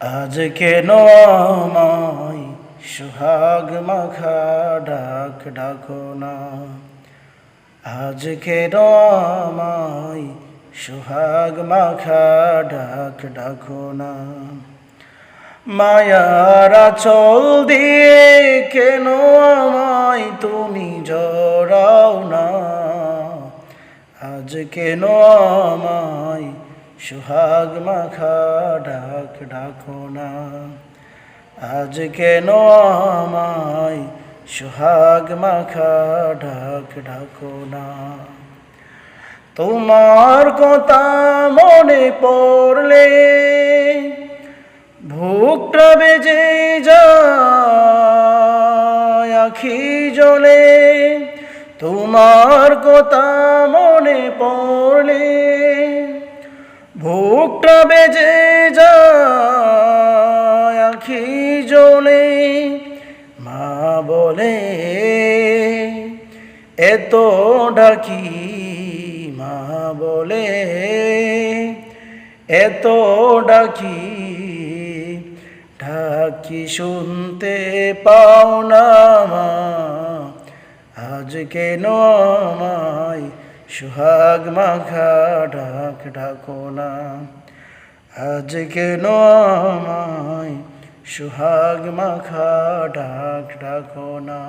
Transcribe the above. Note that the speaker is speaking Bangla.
আজ কেন আমায় সোহাগ মাখা ডাক ডাকো না। আজ কেন আমায় সোহাগ মাখা ডাক ডাকো না। মায়ার আঁচল দিয়ে কেন আমায় তুমি জড়াও না। আজ কেন আমায় সোহাগ মাখা ডাক ডাকো না। আজ কেন আমায় সোহাগ মাখা ডাক ডাকো না। তোমার কথা মনে পড়লে বুকটা বেজে যায় আখি জলে। তোমার কথা মনে পড়লে বুকটা বেজে যায় আখি জলে। মা বলে এত ডাকি, মা বলে এত ডাকি, ডাকি শুনতে পাও না মা। আজ কেন আমায় সোহাগ মাখা ডাক ডাকো না। আজ কেন আমায় সোহাগ মাখা ডাক ডাকো না।